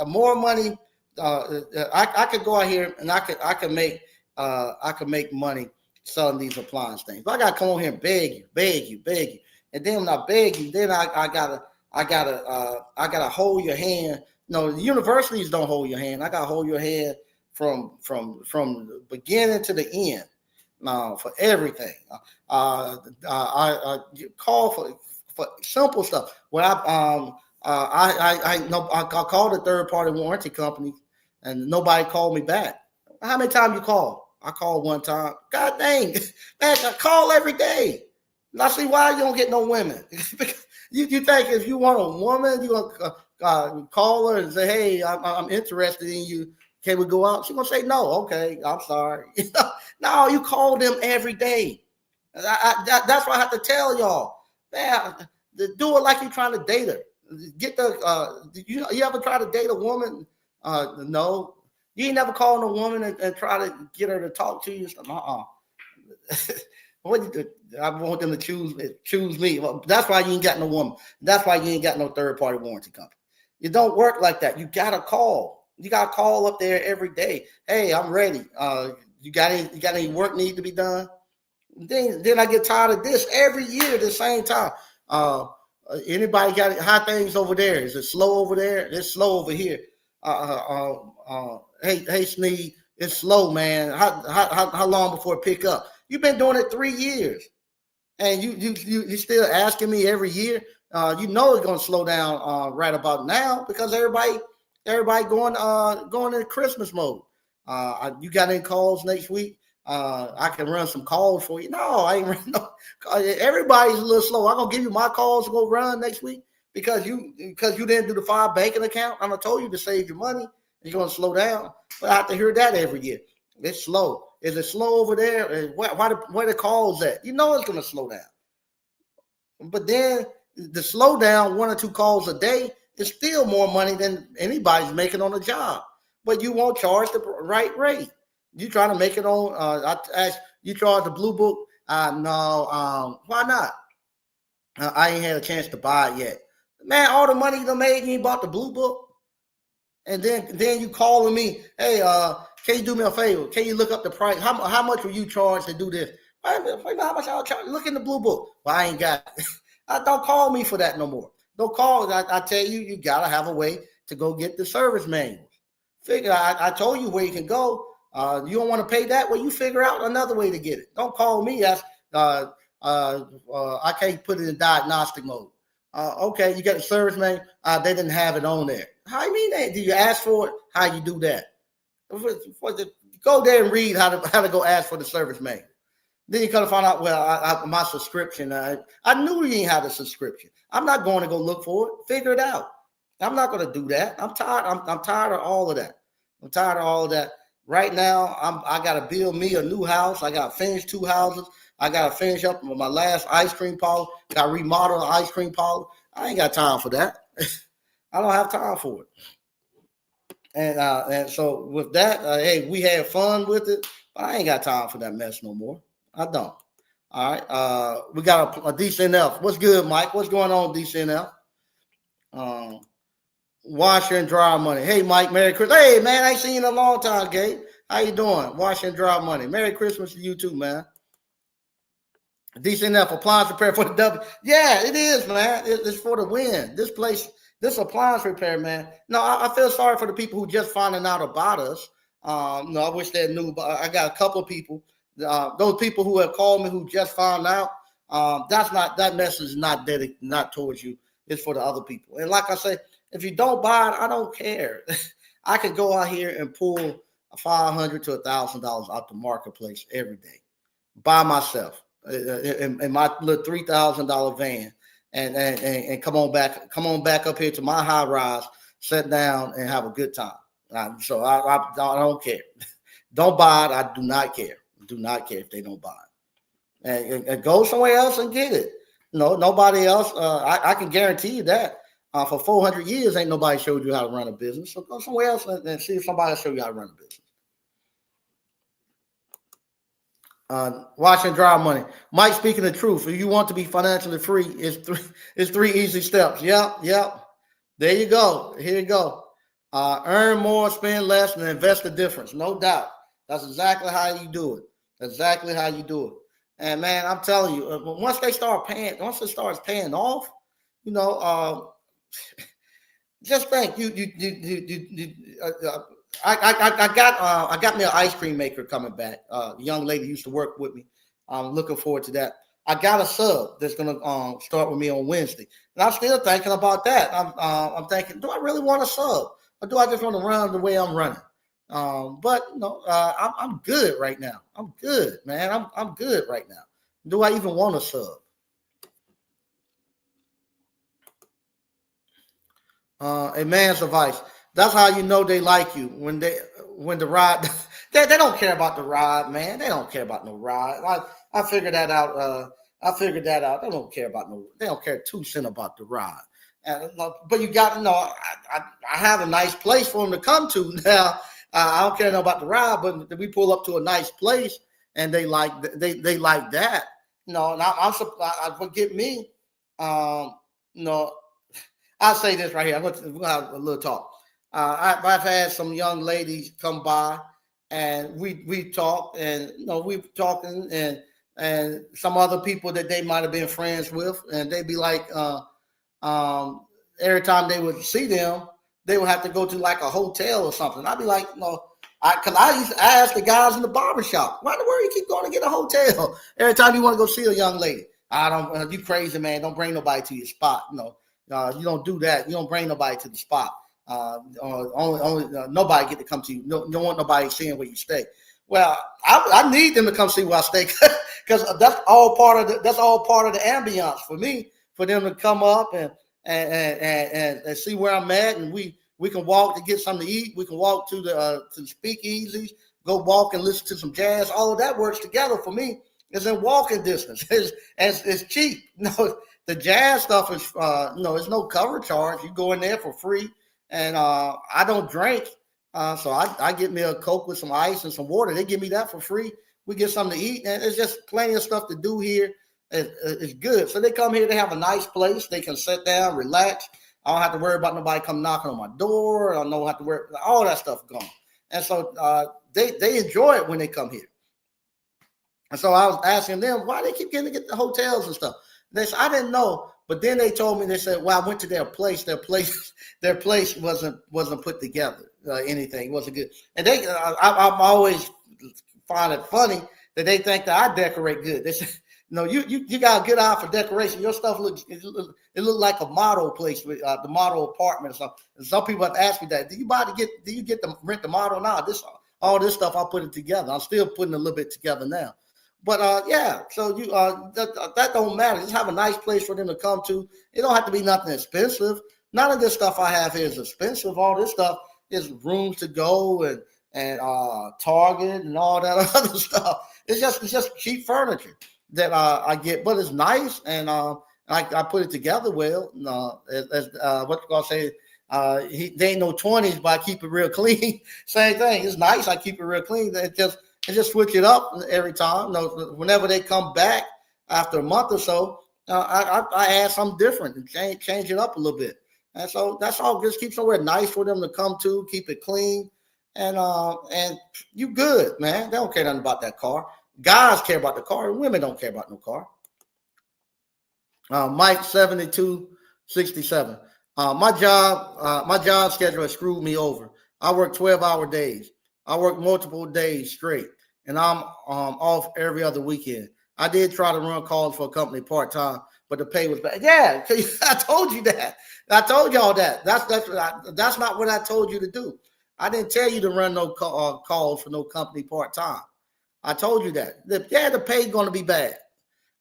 Speaker 1: more money. I could go out here and I could make money selling these appliance things. But I gotta come on here and beg you. And then when I beg you, then I gotta hold your hand. No, the universities don't hold your hand. I gotta hold your hand from the beginning to the end. For everything. I call for simple stuff. When I called a third party warranty company and nobody called me back. How many times you call? I called one time. God dang, man, I call every day. And I see why you don't get no women. you think if you want a woman, you gonna call her and say, hey, I'm interested in you. Can we go out? She's gonna say no. Okay, I'm sorry. No, you call them every day. That's why I have to tell y'all, man, do it like you're trying to date her. Get you ever try to date a woman? No, you ain't never called a woman and try to get her to talk to you. I want them to choose me. Well, that's why you ain't got no woman. That's why you ain't got no third party warranty company. It don't work like that. You gotta call. You gotta call up there every day. Hey, I'm ready. You got any work need to be done? Then I get tired of this every year at the same time. Anybody got how things over there? Is it slow over there? It's slow over here. Hey, Sneed, it's slow, man. How long before it pick up? You've been doing it 3 years, and you still asking me every year. You know it's gonna slow down right about now because everybody going in Christmas mode. You got any calls next week? I can run some calls for you. No, I ain't running no. Everybody's a little slow. I'm gonna give you my calls to go run next week because you didn't do the 5 banking account. I'm gonna told you to save your money. You're gonna slow down, but I have to hear that every year. It's slow. Is it slow over there? Where the calls at? You know it's gonna slow down. But then the slowdown, 1 or 2 calls a day, is still more money than anybody's making on a job. But you won't charge the right rate. You trying to make it on? I asked you charge the Blue Book. No. Why not? I ain't had a chance to buy it yet. Man, all the money you made, you ain't bought the Blue Book. And then you calling me, hey, can you do me a favor? Can you look up the price? How much will you charge to do this? How much I'll charge? Look in the Blue Book. Well, I ain't got it. Don't call me for that no more. Don't call. I tell you, you gotta have a way to go get the service manuals. Figure. I told you where you can go. You don't want to pay that? Well, you figure out another way to get it. Don't call me as I can't put it in diagnostic mode. Okay, you got the service man. They didn't have it on there. How you mean that? Did you ask for it? How you do that? Go there and read how to go ask for the service man. Then you come to find out, well, my subscription. I knew you didn't have a subscription. I'm not going to go look for it. Figure it out. I'm not going to do that. I'm tired. I'm tired of all of that. I'm tired of all of that. Right now, I got to build me a new house. I got to finish 2 houses. I got to finish up my last ice cream parlor. Got to remodel the ice cream parlor. I ain't got time for that. I don't have time for it. And so with that, hey, we had fun with it, but I ain't got time for that mess no more. I don't. All right. We got a DCNF. What's good, Mike? What's going on, DCNF? Washer and dryer money. Hey, Mike, Merry Christmas. Hey, man, I ain't seen you in a long time, Gabe. How you doing? Washer and dryer money. Merry Christmas to you too, man. DCNF appliance repair for the W. Yeah, it is, man. It's for the win. This appliance repair, man. No, I feel sorry for the people who just finding out about us. I wish they knew. But I got a couple of people. Those people who have called me who just found out. That message is not towards you. It's for the other people. And like I said, if you don't buy it, I don't care. I could go out here and pull $500 to $1,000 out the marketplace every day by myself in my little $3,000 van. And come on back up here to my high rise, sit down and have a good time. So I don't care. Don't buy it. I do not care. Do not care if they don't buy it. And go somewhere else and get it. No, nobody else. I can guarantee you that for 400 years ain't nobody showed you how to run a business. So go somewhere else and see if somebody will show you how to run a business. Wash and dry money. Mike speaking the truth. If you want to be financially free, it's 3 easy steps. Yep. There you go. Here you go. Earn more, spend less, and invest the difference. No doubt. That's exactly how you do it. Exactly how you do it. And man, I'm telling you, once it starts paying off, just think I got me an ice cream maker coming back. A young lady used to work with me. I'm looking forward to that. I got a sub that's gonna start with me on Wednesday, and I'm still thinking about that. I'm thinking, do I really want a sub, or do I just want to run the way I'm running? But I'm good right now. I'm good, man. I'm good right now. Do I even want a sub? A man's advice. That's how you know they like you when the ride. They don't care about the ride, man. They don't care about no ride. I figured that out. They don't care about They don't care 2 cents about the ride. But you got to know. I have a nice place for them to come to now. I don't care about the ride, but we pull up to a nice place and they like that. And I forget me. I'll say this right here. I'm going to have a little talk. I've had some young ladies come by, and we talk, and we've talking, and some other people that they might have been friends with, and they'd be like, every time they would see them, they would have to go to like a hotel or something. I'd be like, because I used to ask the guys in the barbershop, why in the world you keep going to get a hotel every time you want to go see a young lady? I don't. You crazy, man? Don't bring nobody to your spot. You don't do that. You don't bring nobody to the spot. Nobody get to come to you. No, you don't want nobody seeing where you stay. Well, I need them to come see where I stay because that's all part of the ambiance for me. For them to come up and see where I'm at, and we can walk to get something to eat. We can walk to the speakeasies, go walk and listen to some jazz. All of that works together for me. It's in walking distance. It's cheap. The jazz stuff is it's no cover charge. You go in there for free, and I don't drink, so I get me a Coke with some ice and some water. They give me that for free. We get something to eat, and there's just plenty of stuff to do here. It's good. So they come here. They have a nice place. They can sit down, relax. I don't have to worry about nobody come knocking on my door. I don't have to worry. All that stuff gone. And so they enjoy it when they come here. And so I was asking them why they keep getting to get the hotels and stuff. They said, I didn't know But then they told me, they said, well, I went to their place. Their place wasn't put together. Anything wasn't good. And I'm always find it funny that they think that I decorate good. They say, no, you got a good eye for decoration. Your stuff looks like a model place, with the model apartment or something. And some people have asked me that. Do you get to rent the model now? All this stuff, I put it together. I'm still putting a little bit together now. But yeah, so you that don't matter. Just have a nice place for them to come to. It don't have to be nothing expensive. None of this stuff I have here is expensive. All this stuff is rooms to go and Target and all that other stuff. It's just cheap furniture that I get, but it's nice, and I put it together well. As what you gonna say? They ain't no 20s, but I keep it real clean. Same thing. It's nice. I keep it real clean. It just switch it up every time. Whenever they come back after a month or so, I add something different and change it up a little bit. And so that's all. Just keep somewhere nice for them to come to. Keep it clean, and you good, man. They don't care nothing about that car. Guys care about the car. Women don't care about no car. Mike 7267. My job schedule has screwed me over. I work 12-hour days. I work multiple days straight, and I'm off every other weekend. I did try to run calls for a company part-time, but the pay was bad. Yeah, I told you that. I told y'all that. That's not what I told you to do. I didn't tell you to run no calls for no company part-time. I told you that. The pay going to be bad.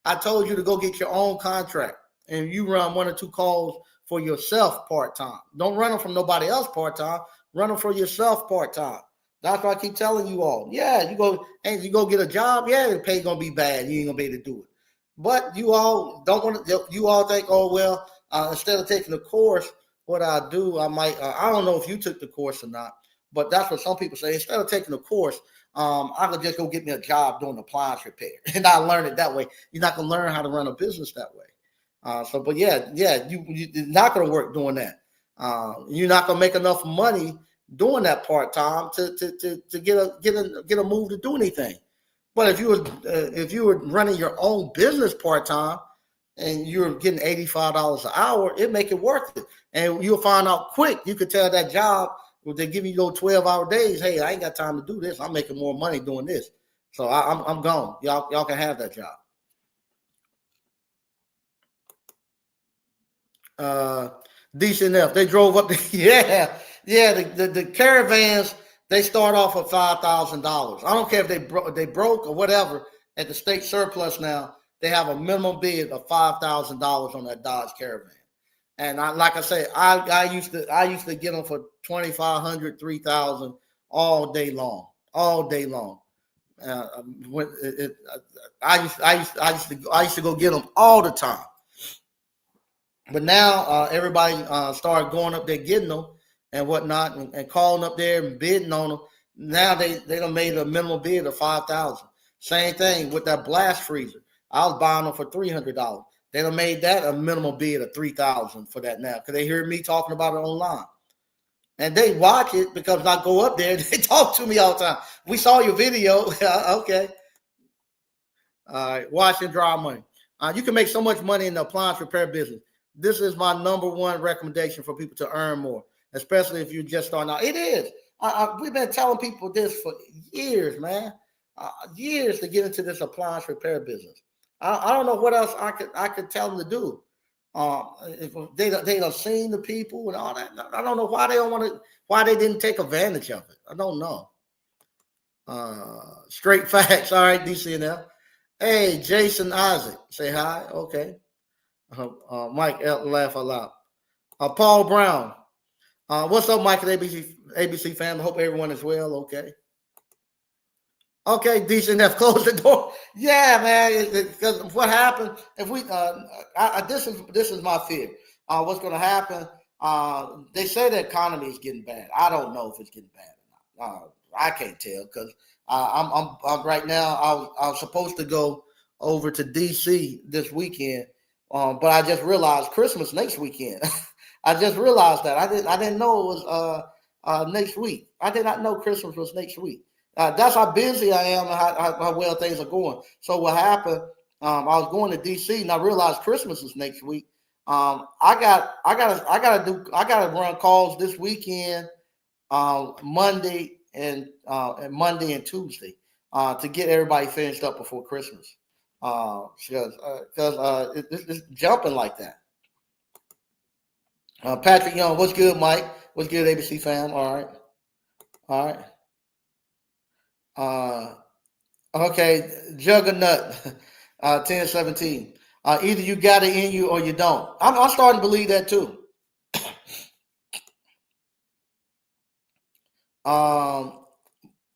Speaker 1: I told you to go get your own contract, and you run 1 or 2 calls for yourself part-time. Don't run them from nobody else part-time. Run them for yourself part-time. That's why I keep telling you all. Yeah, you go get a job. Yeah, the pay gonna be bad. You ain't gonna be able to do it. But you all don't want to. You all think, oh well, instead of taking the course, what I do, I might. I don't know if you took the course or not, but that's what some people say. Instead of taking the course, I could just go get me a job doing appliance repair, and I learn it that way. You're not gonna learn how to run a business that way. But you're not gonna work doing that. You're not gonna make enough money doing that part time to get a move to do anything. But if you were running your own business part time and you're getting $85 an hour, it make it worth it. And you'll find out quick. You could tell that job, if they give you those 12-hour days, hey, I ain't got time to do this. I'm making more money doing this. So I'm gone. Y'all can have that job. DCNF, they drove up the caravans, they start off at $5,000. I don't care if they broke or whatever. At the state surplus now, they have a minimum bid of $5,000 on that Dodge Caravan. And like I say, I used to get them for $2,500, $3,000 all day long. I used to go get them all the time. But now everybody started going up there getting them and whatnot, and calling up there and bidding on them. Now they done made a minimum bid of $5,000. Same thing with that blast freezer. I was buying them for $300. They done made that a minimum bid of $3,000 for that now, because they hear me talking about it online. And they watch it because I go up there and they talk to me all the time. We saw your video. Okay. All right. Watch and draw money. You can make so much money in the appliance repair business. This is my number one recommendation for people to earn more, especially if you're just starting out. It is. We've been telling people this for years, man. Years to get into this appliance repair business. I don't know what else I could tell them to do. If they done seen the people and all that. I don't know why they don't want to. Why they didn't take advantage of it. I don't know. Straight facts. All right, DCNL. Hey, Jason Isaac, say hi. Okay. Mike, laugh out loud. Paul Brown. What's up, Mike at ABC fam? I hope everyone is well. Okay. Okay, decent enough. Close the door. Yeah, man. Because what happened if we? This is my fear. What's going to happen? They say the economy is getting bad. I don't know if it's getting bad or not. I can't tell because I'm right now. I was supposed to go over to DC this weekend, but I just realized Christmas next weekend. I just realized that I didn't know it was next week. I did not know Christmas was next week. That's how busy I am and how well things are going. So what happened, I was going to D.C. and I realized Christmas is next week. I gotta run calls this weekend, Monday and Monday and Tuesday, to get everybody finished up before Christmas. Because it's jumping like that. Patrick Young, what's good, Mike? What's good, ABC fam? All right, all right. Okay, Juggernaut, 10-17. Either you got it in you or you don't. I'm starting to believe that too.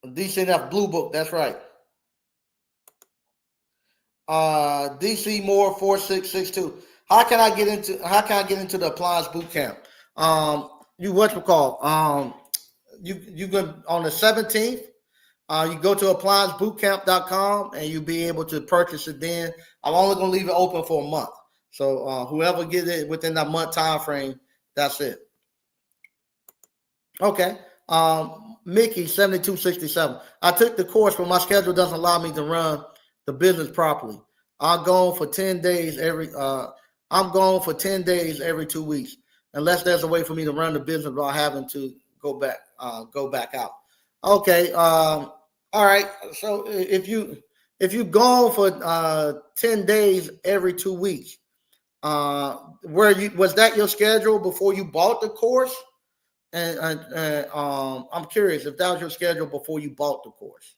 Speaker 1: DCNF Blue Book, that's right. DC Moore 4662. How can I get into the appliance boot camp? You what you call? You go on the 17th. You go to appliancebootcamp.com and you'll be able to purchase it then. I'm only going to leave it open for a month. So whoever gets it within that month time frame, that's it. Okay. Mickey 7267. I took the course, but my schedule doesn't allow me to run the business properly. I'm gone for 10 days every 2 weeks, unless there's a way for me to run the business without having to go back out. Okay. All right. So if you gone for 10 days every 2 weeks, was that your schedule before you bought the course? And I'm curious if that was your schedule before you bought the course.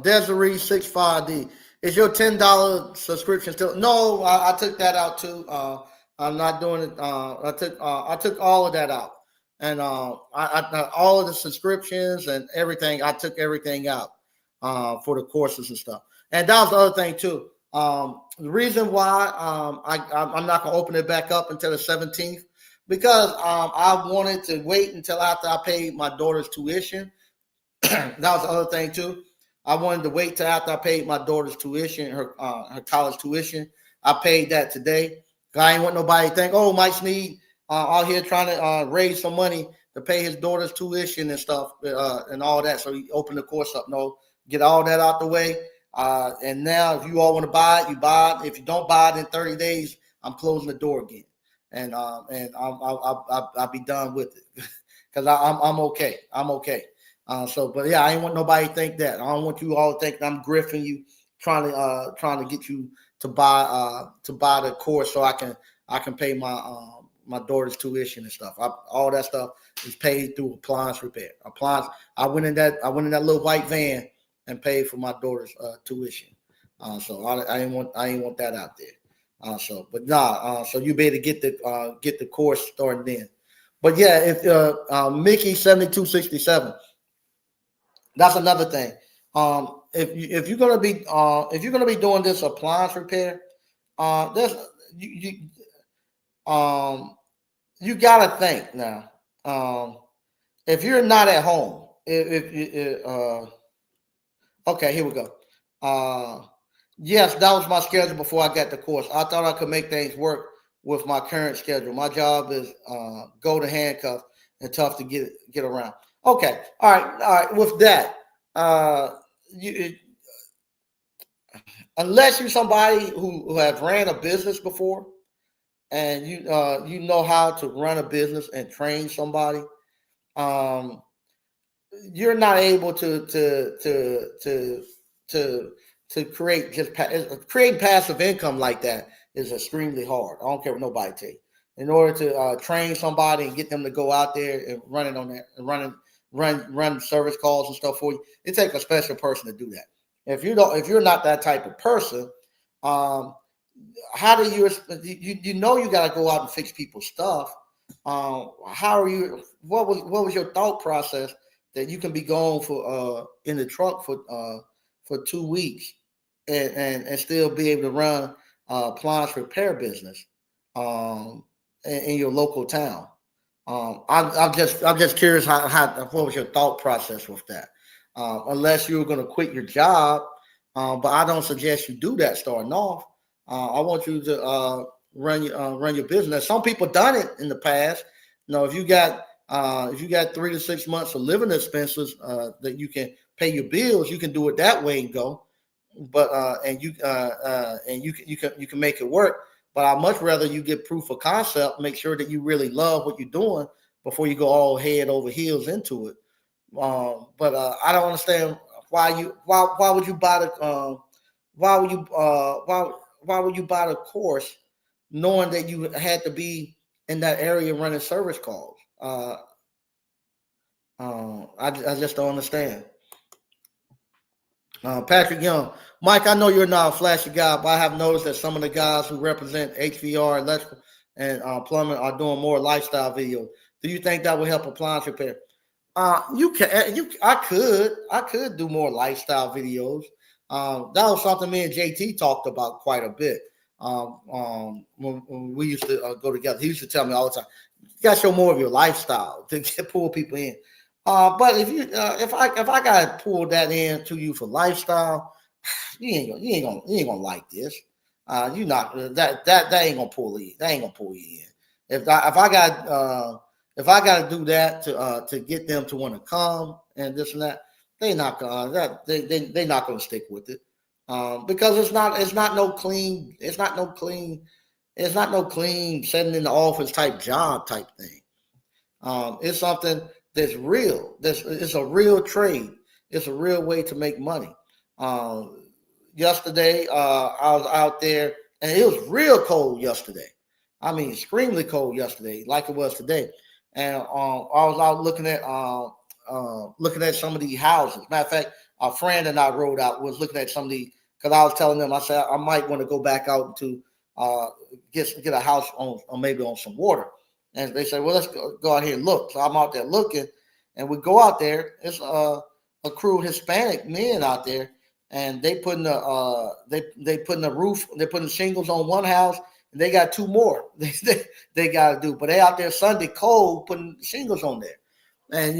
Speaker 1: Desiree 65D. Is your $10 subscription still? No, I took that out too. I'm not doing it. I took all of that out, and I all of the subscriptions and everything. I took everything out for the courses and stuff. And that was the other thing too. The reason why I'm not gonna open it back up until the 17th because I wanted to wait until after I paid my daughter's tuition. That was the other thing too. I wanted to wait till after I paid my daughter's tuition, her college tuition. I paid that today. I ain't want nobody to think, oh, Mike Sneed out here trying to raise some money to pay his daughter's tuition and stuff and all that. So he opened the course up. No, get all that out the way. And now if you all want to buy it, you buy it. If you don't buy it in 30 days, I'm closing the door again. And I'll be done with it because I'm okay. I'm okay. But yeah, I ain't want nobody to think that. I don't want you all to think I'm griffing you, trying to get you to buy the course so I can pay my daughter's tuition and stuff. All that stuff is paid through appliance repair. I went in that little white van and paid for my daughter's tuition. So I ain't want that out there. So you be able to get the course started then. But yeah, if Mickey 7267. That's another thing. If you're gonna be doing this appliance repair, you gotta think now. If you're not at home, okay, here we go. Yes, that was my schedule before I got the course. I thought I could make things work with my current schedule. My job is golden handcuff and tough to get around. Okay, all right. With that, unless you're somebody who have ran a business before, and you know how to run a business and train somebody, you're not able to create passive income like that is extremely hard. I don't care what nobody tell you. In order to train somebody and get them to go out there and run it on that and run service calls and stuff for you, it takes a special person to do that. If you're not that type of person, how do you you got to go out and fix people's stuff? How are you? What was your thought process that you can be gone for in the truck for 2 weeks and still be able to run appliance repair business in your local town? I'm just curious what was your thought process with that? Unless you were going to quit your job, but I don't suggest you do that starting off. I want you to run your business. Some people done it in the past. If you got 3 to 6 months of living expenses that you can pay your bills, you can do it that way and go. But and you can make it work. But I'd much rather you get proof of concept, make sure that you really love what you're doing before you go all head over heels into it. But I don't understand why would you buy the why would you why would you buy the course knowing that you had to be in that area running service calls? I just don't understand. Patrick Young, Mike, I know you're not a flashy guy, but I have noticed that some of the guys who represent HVR, electrical, and plumbing are doing more lifestyle videos. Do you think that would help appliance repair? I could do more lifestyle videos. That was something me and JT talked about quite a bit. When we used to go together, he used to tell me all the time, "You got to show more of your lifestyle to pull people in." But if I gotta pull that in to you for lifestyle, you ain't gonna like this. You not that ain't gonna pull you. That ain't gonna pull you in. If I got to do that to get them to want to come and this and that, they not gonna they not gonna stick with it because it's not no clean sitting in the office type job type thing. It's something that's real. It's a real trade. It's a real way to make money. Yesterday, I was out there, and it was real cold yesterday. I mean, extremely cold yesterday, like it was today. And I was out looking at some of these houses. Matter of fact, a friend and I rode out was looking at some of these because I was telling them I said I might want to go back out to get a house on or maybe on some water. And they said, well, let's go out here and look. So I'm out there looking, and we go out there. It's a crew of Hispanic men out there, and they putting they putting the roof, they're putting shingles on one house, and they got two more they got to do. But they out there Sunday cold putting shingles on there, and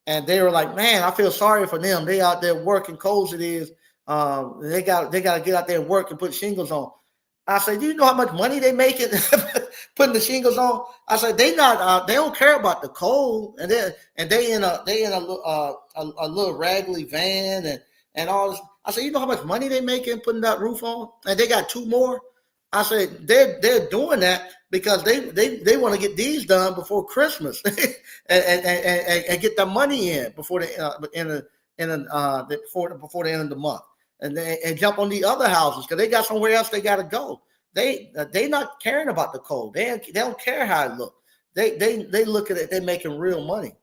Speaker 1: and they were like, man, I feel sorry for them. They out there working cold as it is. They got to get out there and work and put shingles on. I said, do you know how much money they making putting the shingles on? I said, they don't care about the cold, and they in a little raggedy van and all this. I said, you know how much money they making putting that roof on, and they got two more. I said, they're doing that because they want to get these done before Christmas and get their money in before the end of the month. And jump on the other houses because they got somewhere else they got to go. They not caring about the cold. They don't care how it looks. They look at it. They're making real money.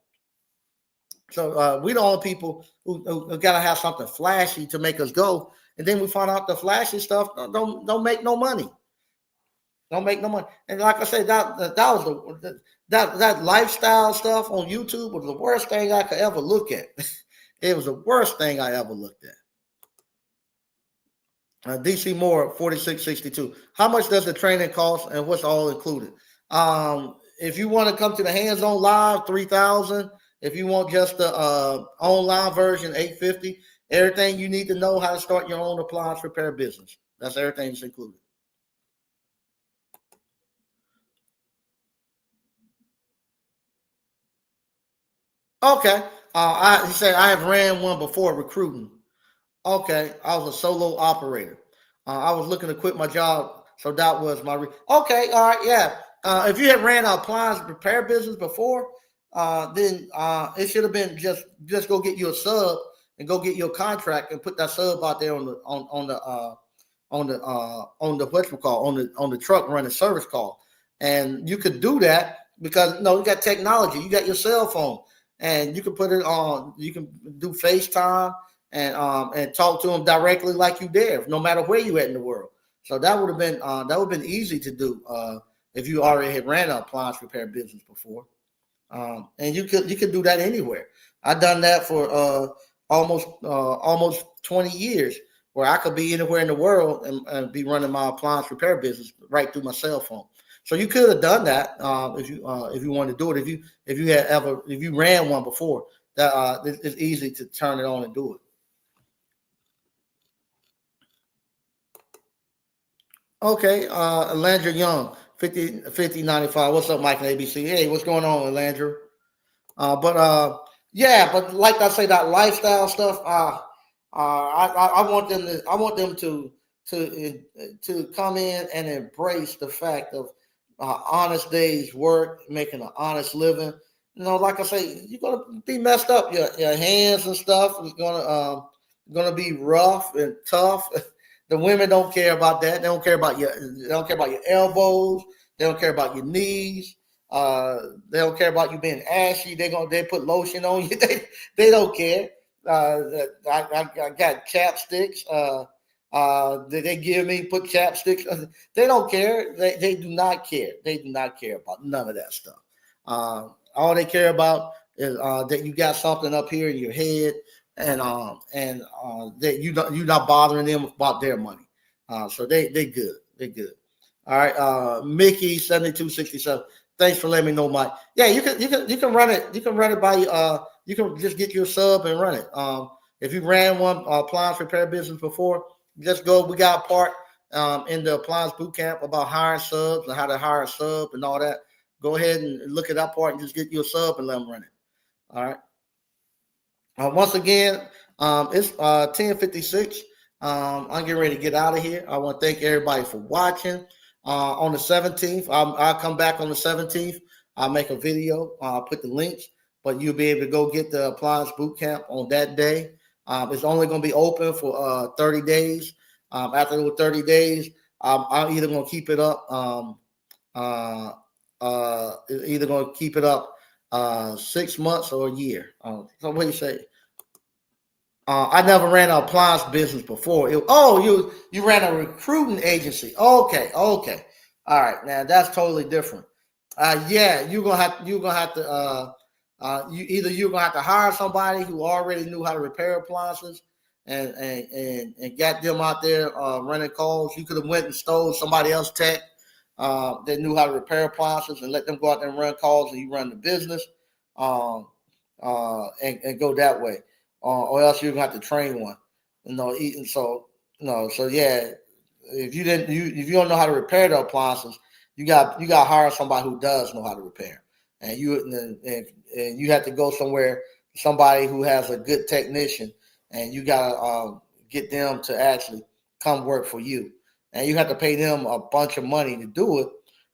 Speaker 1: So we the only people who got to have something flashy to make us go, and then we find out the flashy stuff don't make no money. Don't make no money. And like I said, that lifestyle stuff on YouTube was the worst thing I could ever look at. It was the worst thing I ever looked at. DC Moore 4662. How much does the training cost, and what's all included? If you want to come to the hands-on live, 3,000. If you want just the online version, 850. Everything you need to know how to start your own appliance repair business. That's everything that's included. Okay. He said I have ran one before recruiting. Okay, I was a solo operator. I was looking to quit my job, so that was my. Okay, all right, yeah. If you had ran an appliance repair business before, then it should have been just go get you a sub and go get your contract and put that sub out there on the what you call on the truck running service call, and you could do that because you got technology, you got your cell phone, and you can put it on. You can do FaceTime and talk to them directly like you there, no matter where you at in the world. So that would have been easy to do if you already had ran an appliance repair business before, and you could do that anywhere. I've done that for almost 20 years, where I could be anywhere in the world and be running my appliance repair business right through my cell phone. So you could have done that if you wanted to do it. If you ran one before, that it's easy to turn it on and do it. Okay, Landry Young, 5095. What's up, Mike and ABC? Hey, what's going on, Landry? But Yeah, but like I say, that lifestyle stuff. I want them to. I want them to come in and embrace the fact of honest days work, making an honest living. Like I say, you're gonna be messed up. Your hands and stuff is gonna be rough and tough. The women don't care about that. They don't care about your. They don't care about your elbows. They don't care about your knees. They don't care about you being ashy. They put lotion on you. They don't care. I got chapsticks. They give me put chapsticks. They don't care. They do not care. They do not care about none of that stuff. All they care about is that you got something up here in your head, and that you're not bothering them about their money. So they good. They good. All right, Mickey 7267. Thanks for letting me know, Mike. Yeah, you can run it. You can run it by you can just get your sub and run it. If you ran one appliance repair business before, just go. We got a part in the appliance boot camp about hiring subs and how to hire a sub and all that. Go ahead and look at that part and just get you a sub and let them run it. All right. Once again, it's 10:56. I'm getting ready to get out of here. I want to thank everybody for watching. On the 17th, I'll come back on the 17th. I'll make a video. I'll put the links, but you'll be able to go get the appliance boot camp on that day. It's only going to be open for 30 days. After those 30 days, I'm either going to keep it up. Either going to keep it up 6 months or a year. So what do you say? I never ran an appliance business before. You ran a recruiting agency. Okay. All right. Now that's totally different. Yeah, you're gonna have to you're gonna have to hire somebody who already knew how to repair appliances and got them out there running calls. You could have went and stole somebody else's tech that knew how to repair appliances and let them go out there and run calls, and you run the business and go that way. Or else you're gonna have to train one. Eating so yeah. If you don't know how to repair the appliances, you got to hire somebody who does know how to repair, and you have to go somewhere, somebody who has a good technician, and you got to get them to actually come work for you, and you have to pay them a bunch of money to do it.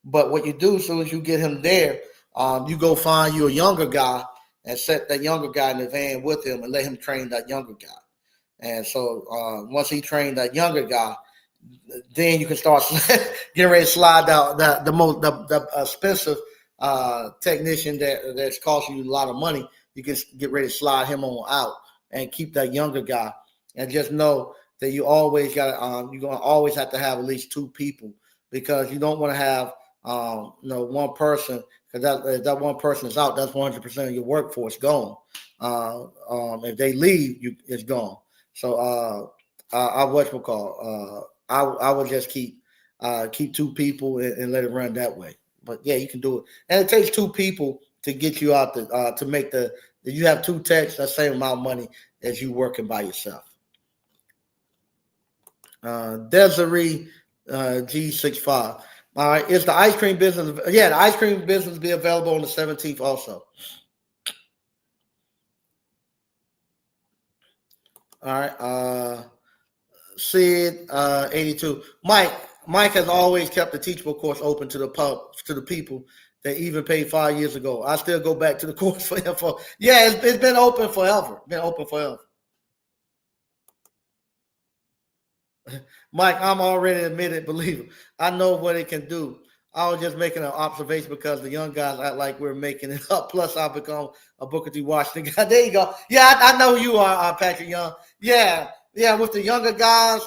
Speaker 1: But what you do as soon as you get him there, you go find you a younger guy and set that younger guy in the van with him and let him train that younger guy. And so once he trained that younger guy, then you can start getting ready to slide out the expensive technician that's costing you a lot of money. You can get ready to slide him on out and keep that younger guy. And just know that you always got you're gonna always have to have at least two people, because you don't want to have one person, because that one person is out, that's 100% of your workforce gone. If they leave, it's gone. So I I would just keep two people and let it run that way. But yeah, you can do it, and it takes two people to get you out to make you have two techs, the same amount of money as you working by yourself. Desiree G65. All right, is the ice cream business? Yeah, the ice cream business will be available on the 17th also. All right. Sid 82. Mike has always kept the teachable course open to the people that even paid 5 years ago. I still go back to the course for info. Yeah, it's been open forever. Been open forever. Mike, I'm already an admitted believer. I know what it can do. I was just making an observation because the young guys act like we're making it up. Plus, I become a Booker T. Washington guy. There you go. Yeah, I know you are, Patrick Young. Yeah, with the younger guys,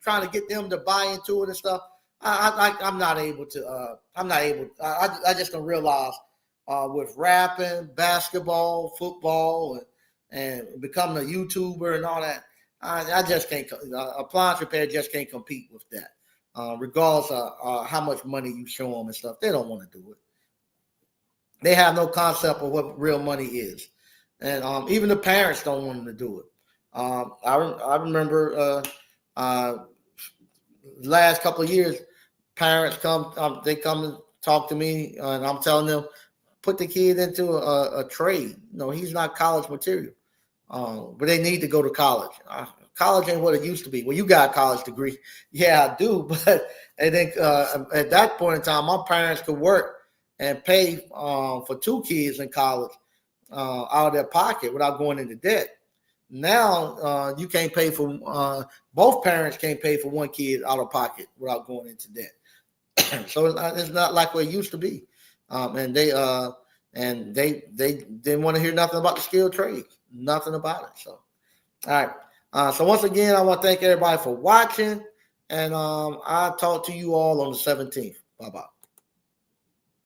Speaker 1: trying to get them to buy into it and stuff. I'm not able to. I'm not able. I just don't realize with rapping, basketball, football, and becoming a YouTuber and all that. I just can't. Appliance repair just can't compete with that. Regardless of how much money you show them and stuff, they don't want to do it. They have no concept of what real money is, and even the parents don't want them to do it. I remember last couple of years, parents they come and talk to me, and I'm telling them put the kid into a trade. No, he's not college material. But they need to go to college. College ain't what it used to be. Well, you got a college degree. Yeah, I do. But I think at that point in time, my parents could work and pay for 2 kids in college out of their pocket without going into debt. Now you can't pay for both parents can't pay for 1 kid out of pocket without going into debt. So it's not like what it used to be. And they didn't want to hear nothing about the skilled trades, nothing about it. So, all right. So once again, I want to thank everybody for watching, and I'll talk to you all on the 17th. Bye-bye.